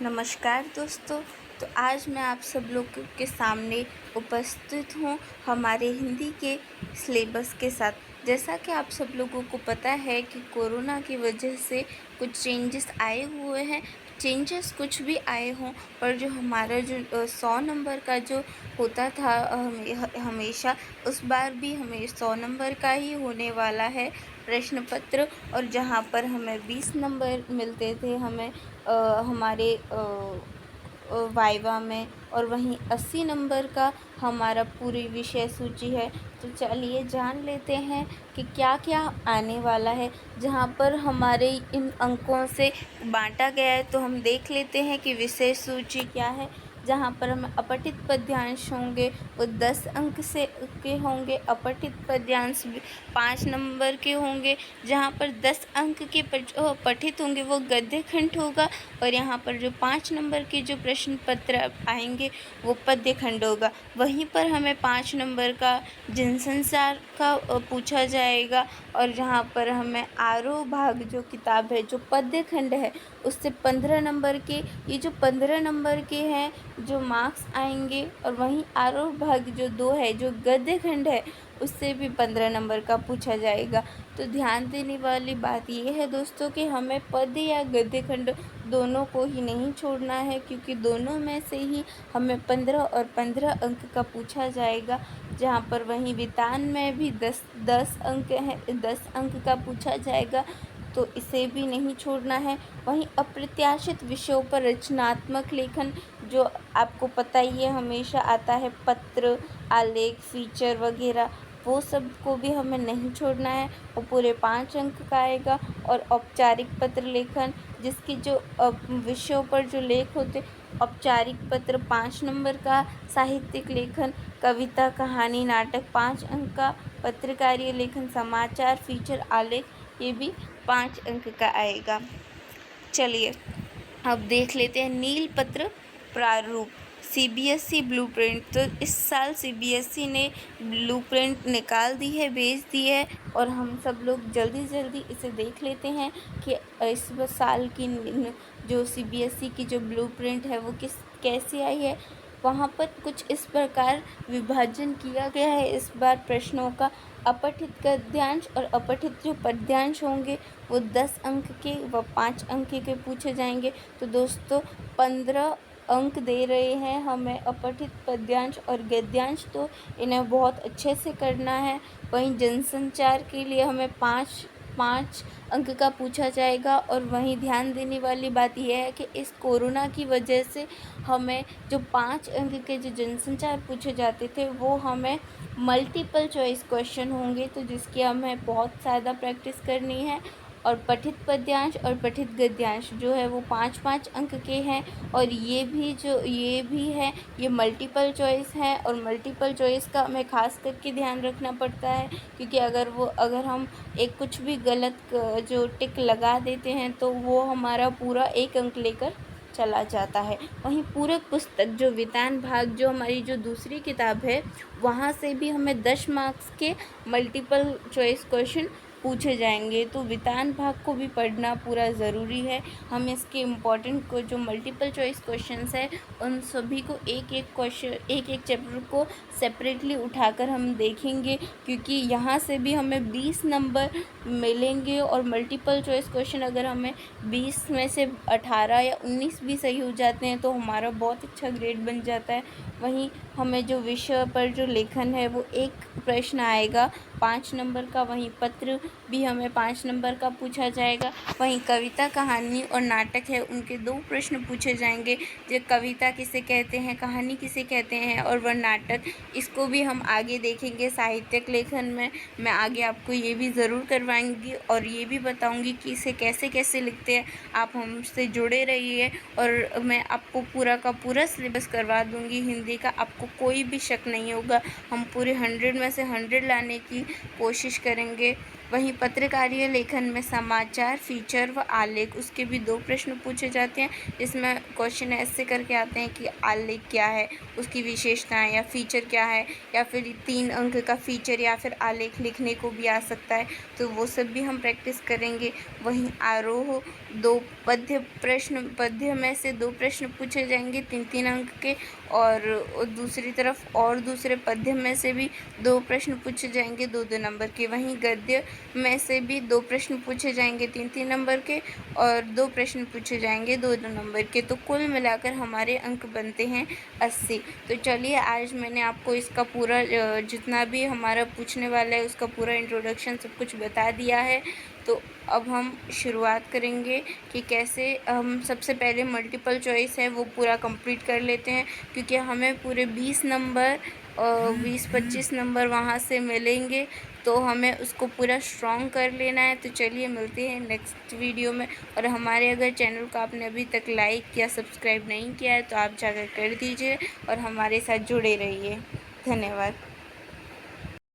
नमस्कार दोस्तों। तो आज मैं आप सब लोगों के सामने उपस्थित हूँ हमारे हिंदी के सिलेबस के साथ। जैसा कि आप सब लोगों को पता है कि कोरोना की वजह से कुछ चेंजेस आए हुए हैं। चेंजेस कुछ भी आए हों, पर जो हमारा जो 100 नंबर का जो होता था हमेशा, उस बार भी हमें 100 नंबर का ही होने वाला है प्रश्न पत्र। और जहाँ पर हमें 20 नंबर मिलते थे हमारे वाइवा में, और वहीं 80 नंबर का हमारा पूरी विषय सूची है। तो चलिए जान लेते हैं कि क्या क्या आने वाला है। जहाँ पर हमारे इन अंकों से बांटा गया है, तो हम देख लेते हैं कि विषय सूची क्या है। जहाँ पर हमें अपठित पद्यांश होंगे वो 10 अंक से के होंगे। अपठित पद्यांश 5 नंबर के होंगे। जहाँ पर 10 अंक के पठित होंगे वो गद्य खंड होगा, और यहाँ पर जो 5 नंबर के जो प्रश्न पत्र आएंगे वो पद्य खंड होगा। वहीं पर हमें 5 नंबर का जनसंचार का पूछा जाएगा, और जहाँ पर हमें आरोह भाग जो किताब है जो पद्य खंड है उससे 15 नंबर के, ये जो 15 नंबर के हैं जो मार्क्स आएंगे। और वहीं आरोह भाग जो 2 है जो गद्य खंड है उससे भी 15 नंबर का पूछा जाएगा। तो ध्यान देने वाली बात ये है दोस्तों कि हमें पद्य या गद्य खंड दोनों को ही नहीं छोड़ना है, क्योंकि दोनों में से ही हमें 15 और 15 अंक का पूछा जाएगा। जहाँ पर वहीं वितान में भी 10 अंक हैं, 10 अंक का पूछा जाएगा, तो इसे भी नहीं छोड़ना है। वहीं अप्रत्याशित विषयों पर रचनात्मक लेखन, जो आपको पता ही है हमेशा आता है, पत्र, आलेख, फीचर वगैरह, वो सब को भी हमें नहीं छोड़ना है। वो पूरे 5 अंक का आएगा। और औपचारिक पत्र लेखन, जिसकी जो विषयों पर जो लेख होते, औपचारिक पत्र 5 नंबर का, साहित्यिक लेखन, कविता, कहानी, नाटक 5 अंक का, पत्रकारीय लेखन, समाचार, फीचर, आलेख, ये भी 5 अंक का आएगा। चलिए अब देख लेते हैं नील पत्र प्रारूप सीबीएसई ब्लूप्रिंट। तो इस साल सीबीएसई ने ब्लूप्रिंट निकाल दी है, भेज दी है, और हम सब लोग जल्दी जल्दी इसे देख लेते हैं कि इस साल की जो सीबीएसई की जो ब्लूप्रिंट है वो कैसी आई है। वहाँ पर कुछ इस प्रकार विभाजन किया गया है इस बार प्रश्नों का। अपठित गद्यांश और अपठित जो पद्यांश होंगे वो 10 अंक के व 5 अंक के पूछे जाएंगे। तो दोस्तों 15 अंक दे रहे हैं हमें अपठित पद्यांश और गद्यांश, तो इन्हें बहुत अच्छे से करना है। वहीं जनसंचार के लिए हमें 5 अंक का पूछा जाएगा। और वहीं ध्यान देने वाली बात यह है कि इस कोरोना की वजह से हमें जो 5 अंक के जो जनसंचार पूछे जाते थे वो हमें मल्टीपल चॉइस क्वेश्चन होंगे, तो जिसकी हमें बहुत ज़्यादा प्रैक्टिस करनी है। और पठित पद्यांश और पठित गद्यांश जो है वो 5-5 अंक के हैं। और ये भी है, ये मल्टीपल चॉइस है, और मल्टीपल चॉइस का हमें ख़ास करके ध्यान रखना पड़ता है, क्योंकि अगर हम एक कुछ भी गलत जो टिक लगा देते हैं तो वो हमारा पूरा 1 अंक लेकर चला जाता है। वहीं पूरक पुस्तक जो वितान भाग जो हमारी जो दूसरी किताब है, वहाँ से भी हमें 10 मार्क्स के मल्टीपल चॉइस क्वेश्चन पूछे जाएंगे। तो वितान भाग को भी पढ़ना पूरा ज़रूरी है। हम इसके इम्पॉर्टेंट को जो मल्टीपल चॉइस क्वेश्चंस है उन सभी को एक एक चैप्टर को सेपरेटली उठाकर हम देखेंगे, क्योंकि यहाँ से भी हमें 20 नंबर मिलेंगे। और मल्टीपल चॉइस क्वेश्चन अगर हमें 20 में से 18 या 19 भी सही हो जाते हैं तो हमारा बहुत अच्छा ग्रेड बन जाता है। वहीं हमें जो विषय पर जो लेखन है वो एक प्रश्न आएगा 5 नंबर का। वहीं पत्र भी हमें 5 नंबर का पूछा जाएगा। वहीं कविता, कहानी और नाटक है उनके 2 प्रश्न पूछे जाएंगे। जो कविता किसे कहते हैं, कहानी किसे कहते हैं, और वह नाटक, इसको भी हम आगे देखेंगे। साहित्यिक लेखन में मैं आगे आपको ये भी ज़रूर करवाऊंगी और ये भी बताऊंगी कि इसे कैसे कैसे लिखते हैं। आप हमसे जुड़े रहिए और मैं आपको पूरा का पूरा सिलेबस करवा दूंगी हिंदी का। आपको कोई भी शक नहीं होगा। हम पूरे 100 में से 100 लाने की कोशिश करेंगे। वहीं पत्रकारीय लेखन में समाचार, फीचर व आलेख, उसके भी 2 प्रश्न पूछे जाते हैं। इसमें क्वेश्चन ऐसे करके आते हैं कि आलेख क्या है, उसकी विशेषताएं, या फीचर क्या है, या फिर 3 अंक का फीचर या फिर आलेख लिखने को भी आ सकता है, तो वो सब भी हम प्रैक्टिस करेंगे। वहीं आरोह 2 पद्य में से 2 प्रश्न पूछे जाएंगे 3-3 अंक के, और दूसरी तरफ और दूसरे पद्य में से भी 2 प्रश्न पूछे जाएंगे 2-2 नंबर के। वहीं गद्य में से भी 2 प्रश्न पूछे जाएंगे 3-3 नंबर के, और 2 प्रश्न पूछे जाएंगे 2-2 नंबर के। तो कुल मिलाकर हमारे अंक बनते हैं 80। तो चलिए, आज मैंने आपको इसका पूरा जितना भी हमारा पूछने वाला है उसका पूरा इंट्रोडक्शन सब कुछ बता दिया है। तो अब हम शुरुआत करेंगे कि कैसे हम सबसे पहले मल्टीपल चॉइस है वो पूरा कंप्लीट कर लेते हैं, क्योंकि हमें पूरे 20 नंबर 20-25 नंबर वहाँ से मिलेंगे, तो हमें उसको पूरा स्ट्रॉन्ग कर लेना है। तो चलिए, मिलते हैं नेक्स्ट वीडियो में। और हमारे अगर चैनल को आपने अभी तक लाइक या सब्सक्राइब नहीं किया है तो आप जाकर कर दीजिए और हमारे साथ जुड़े रहिए। धन्यवाद।